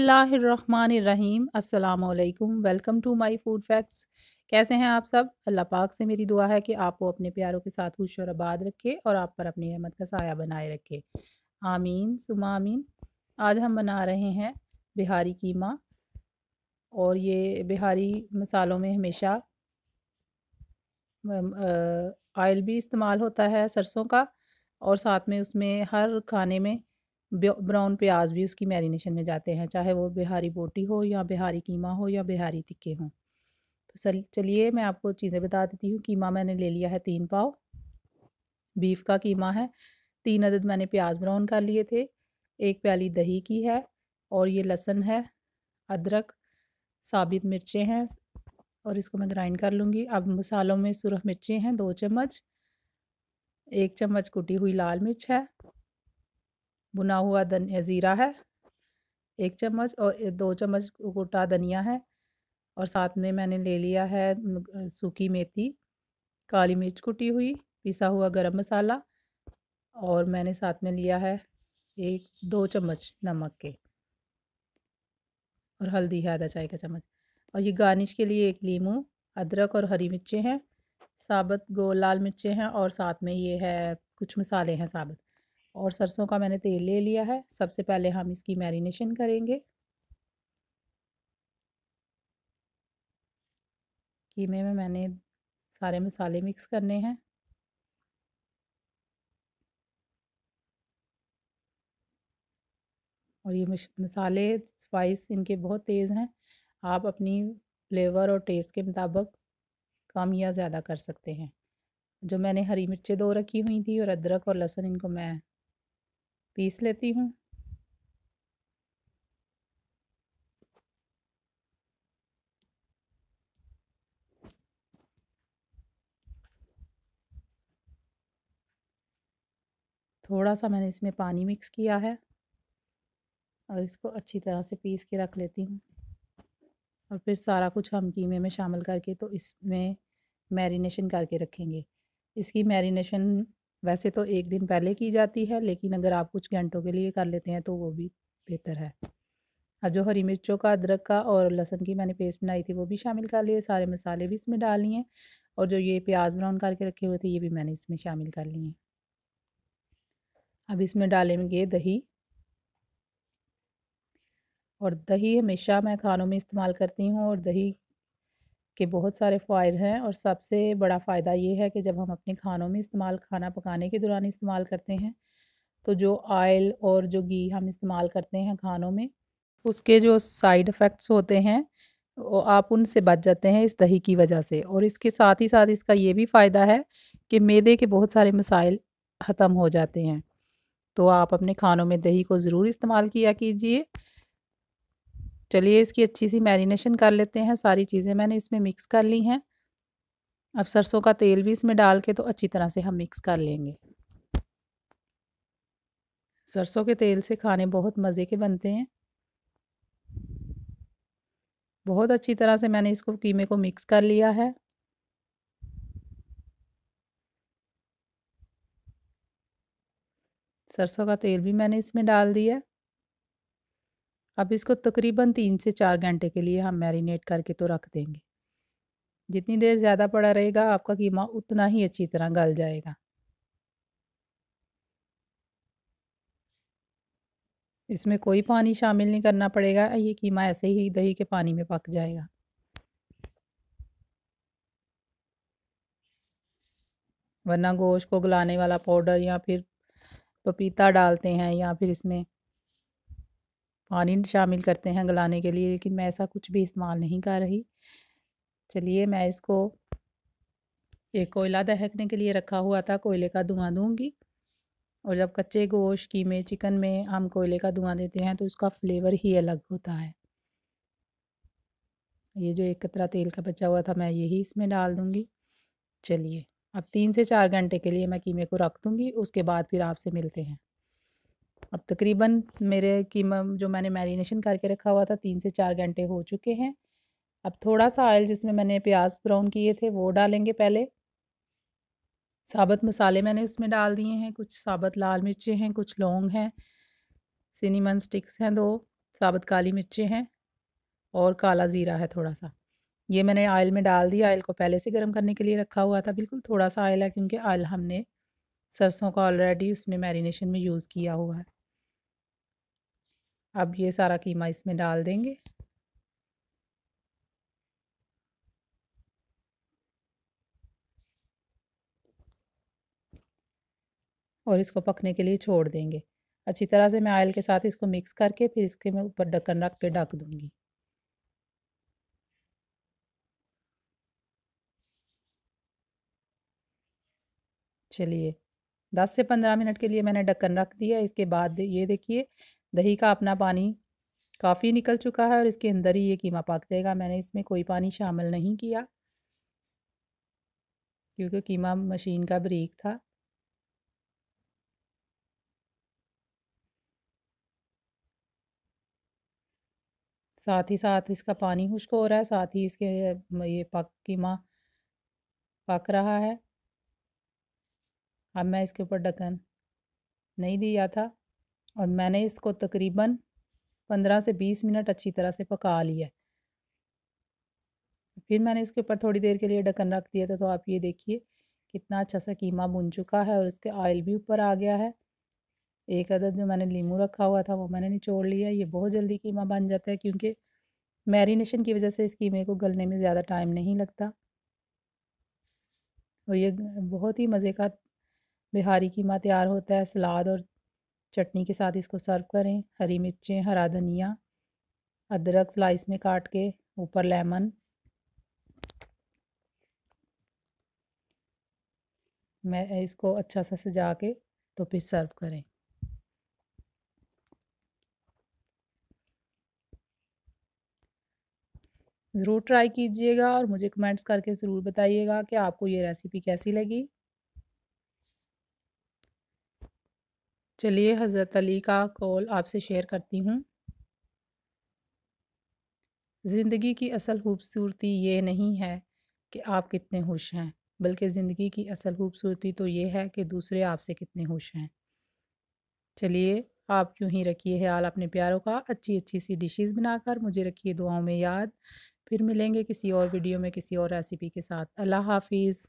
बिस्मिल्लाहिर्रहमानिर्रहीम अस्सलामुअलैकुम। Welcome to my food facts. कैसे हैं आप सब? अल्लाह पाक से मेरी दुआ है कि आपको अपने प्यारों के साथ खुश और आबाद रखे और आप पर अपनी रहमत का साया बनाए रखे। आमीन सुमा आमीन। आज हम बना रहे हैं बिहारी कीमा, और ये बिहारी मसालों में हमेशा ऑयल भी इस्तेमाल होता है सरसों का, और साथ में उसमें हर खाने में ब्राउन प्याज भी उसकी मैरिनेशन में जाते हैं, चाहे वो बिहारी बोटी हो या बिहारी कीमा हो या बिहारी तिक्के हों। तो चलिए मैं आपको चीज़ें बता देती हूँ। कीमा मैंने ले लिया है 3 पाव। बीफ का कीमा है। 3 अदद मैंने प्याज ब्राउन कर लिए थे। 1 प्याली दही की है, और ये लहसुन है, अदरक, साबित मिर्चें हैं, और इसको मैं ग्राइंड कर लूँगी। अब मसालों में सुरख मिर्चें हैं 2 चम्मच, 1 चम्मच कुटी हुई लाल मिर्च है, भुना हुआ ज़ीरा है 1 चम्मच, और 2 चम्मच कुटा धनिया है, और साथ में मैंने ले लिया है सूखी मेथी, काली मिर्च कुटी हुई, पिसा हुआ गरम मसाला, और मैंने साथ में लिया है 1-2 चम्मच नमक के, और हल्दी है आधा चाय का चम्मच। और ये गार्निश के लिए 1 लीमू, अदरक और हरी मिर्चें हैं, साबुत गोल लाल मिर्चें हैं, और साथ में ये है कुछ मसाले हैं साबुत, और सरसों का मैंने तेल ले लिया है। सबसे पहले हम इसकी मैरिनेशन करेंगे। कीमे में मैंने सारे मसाले मिक्स करने हैं। और ये मसाले स्पाइस इनके बहुत तेज़ हैं। आप अपनी फ्लेवर और टेस्ट के मुताबिक कम या ज़्यादा कर सकते हैं। जो मैंने हरी मिर्चें 2 रखी हुई थी, और अदरक और लहसुन, इनको मैं पीस लेती हूँ। थोड़ा सा मैंने इसमें पानी मिक्स किया है, और इसको अच्छी तरह से पीस के रख लेती हूँ। और फिर सारा कुछ हम कीमे में शामिल करके तो इसमें मैरिनेशन करके रखेंगे। इसकी मैरिनेशन वैसे तो 1 दिन पहले की जाती है, लेकिन अगर आप कुछ घंटों के लिए कर लेते हैं तो वो भी बेहतर है। और जो हरी मिर्चों का, अदरक का और लहसुन की मैंने पेस्ट बनाई थी वो भी शामिल कर लिए। सारे मसाले भी इसमें डाल लिए, और जो ये प्याज ब्राउन करके रखे हुए थे ये भी मैंने इसमें शामिल कर लिए। अब इसमें डालेंगे दही, और दही हमेशा मैं खानों में इस्तेमाल करती हूँ, और दही के बहुत सारे फ़ायदे हैं। और सबसे बड़ा फ़ायदा ये है कि जब हम अपने खानों में इस्तेमाल, खाना पकाने के दौरान इस्तेमाल करते हैं, तो जो ऑयल और जो घी हम इस्तेमाल करते हैं खानों में, उसके जो साइड इफ़ेक्ट्स होते हैं वो आप उनसे बच जाते हैं इस दही की वजह से। और इसके साथ ही साथ इसका ये भी फ़ायदा है कि मैदे के बहुत सारे मसाइल ख़त्म हो जाते हैं। तो आप अपने खानों में दही को ज़रूर इस्तेमाल किया कीजिए। चलिए इसकी अच्छी सी मैरिनेशन कर लेते हैं। सारी चीज़ें मैंने इसमें मिक्स कर ली हैं। अब सरसों का तेल भी इसमें डाल के तो अच्छी तरह से हम मिक्स कर लेंगे। सरसों के तेल से खाने बहुत मज़े के बनते हैं। बहुत अच्छी तरह से मैंने इसको कीमे को मिक्स कर लिया है। सरसों का तेल भी मैंने इसमें डाल दिया। अब इसको तकरीबन 3 से 4 घंटे के लिए हम मैरिनेट करके तो रख देंगे। जितनी देर ज़्यादा पड़ा रहेगा आपका कीमा उतना ही अच्छी तरह गल जाएगा। इसमें कोई पानी शामिल नहीं करना पड़ेगा, ये कीमा ऐसे ही दही के पानी में पक जाएगा। वरना गोश्त को गलाने वाला पाउडर या फिर पपीता डालते हैं, या फिर इसमें पानी शामिल करते हैं गलाने के लिए, लेकिन मैं ऐसा कुछ भी इस्तेमाल नहीं कर रही। चलिए मैं इसको एक कोयला दहकने के लिए रखा हुआ था, कोयले का धुआं दूंगी। और जब कच्चे गोश्त, कीमे, चिकन में हम कोयले का धुआं देते हैं तो उसका फ्लेवर ही अलग होता है। ये जो एक कतरा तेल का बचा हुआ था मैं यही इसमें डाल दूंगी। चलिए अब 3 से 4 घंटे के लिए मैं कीमे को रख दूंगी, उसके बाद फिर आपसे मिलते हैं। अब तकरीबन मेरे कीमा जो मैंने मैरिनेशन करके रखा हुआ था 3 से 4 घंटे हो चुके हैं। अब थोड़ा सा ऑयल जिसमें मैंने प्याज ब्राउन किए थे वो डालेंगे पहले। साबुत मसाले मैंने इसमें डाल दिए हैं, कुछ साबुत लाल मिर्चें हैं, कुछ लौंग हैं, सिनेमन स्टिक्स हैं 2, साबुत काली मिर्चें हैं और काला ज़ीरा है थोड़ा सा। ये मैंने ऑयल में डाल दिया। ऑयल को पहले से गर्म करने के लिए रखा हुआ था। बिल्कुल थोड़ा सा ऑयल है क्योंकि ऑयल हमने सरसों का ऑलरेडी उसमें मैरिनेशन में यूज़ किया हुआ है। अब ये सारा कीमा इसमें डाल देंगे और इसको पकने के लिए छोड़ देंगे। अच्छी तरह से मैं ऑयल के साथ इसको मिक्स करके फिर इसके मैं ऊपर ढक्कन रख के ढक दूँगी। चलिए 10 से 15 मिनट के लिए मैंने ढक्कन रख दिया। इसके बाद ये देखिए दही का अपना पानी काफ़ी निकल चुका है और इसके अंदर ही ये कीमा पक जाएगा। मैंने इसमें कोई पानी शामिल नहीं किया क्योंकि कीमा मशीन का बारीक था। साथ ही साथ इसका पानी खुश्क हो रहा है, साथ ही इसके ये कीमा पक रहा है। अब मैं इसके ऊपर ढक्कन नहीं दिया था और मैंने इसको तकरीबन 15 से 20 मिनट अच्छी तरह से पका लिया। फिर मैंने इसके ऊपर थोड़ी देर के लिए ढक्कन रख दिया था। तो आप ये देखिए कितना अच्छा सा कीमा भुन चुका है और इसके ऑयल भी ऊपर आ गया है। एक अदद जो मैंने नींबू रखा हुआ था वो मैंने निचोड़ लिया। ये बहुत जल्दी कीमा बन जाता है क्योंकि मैरिनेशन की वजह से इस कीमे को गलने में ज़्यादा टाइम नहीं लगता और ये बहुत ही मज़े का बिहारी कीमा तैयार होता है। सलाद और चटनी के साथ इसको सर्व करें। हरी मिर्चें, हरा धनिया, अदरक स्लाइस में काट के, ऊपर लेमन। मैं इसको अच्छा सा सजा के तो फिर सर्व करें। ज़रूर ट्राई कीजिएगा और मुझे कमेंट्स करके ज़रूर बताइएगा कि आपको ये रेसिपी कैसी लगी। चलिए हज़रत अली का कौल आपसे शेयर करती हूँ। ज़िंदगी की असल खूबसूरती ये नहीं है कि आप कितने खुश हैं, बल्कि ज़िंदगी की असल खूबसूरती तो ये है कि दूसरे आपसे कितने खुश हैं। चलिए आप यूँ ही रखिए ख्याल अपने प्यारों का। अच्छी-अच्छी सी डिशेज़ बनाकर मुझे रखिए दुआओं में याद। फिर मिलेंगे किसी और वीडियो में किसी और रेसिपी के साथ। अल्लाह हाफ़िज़।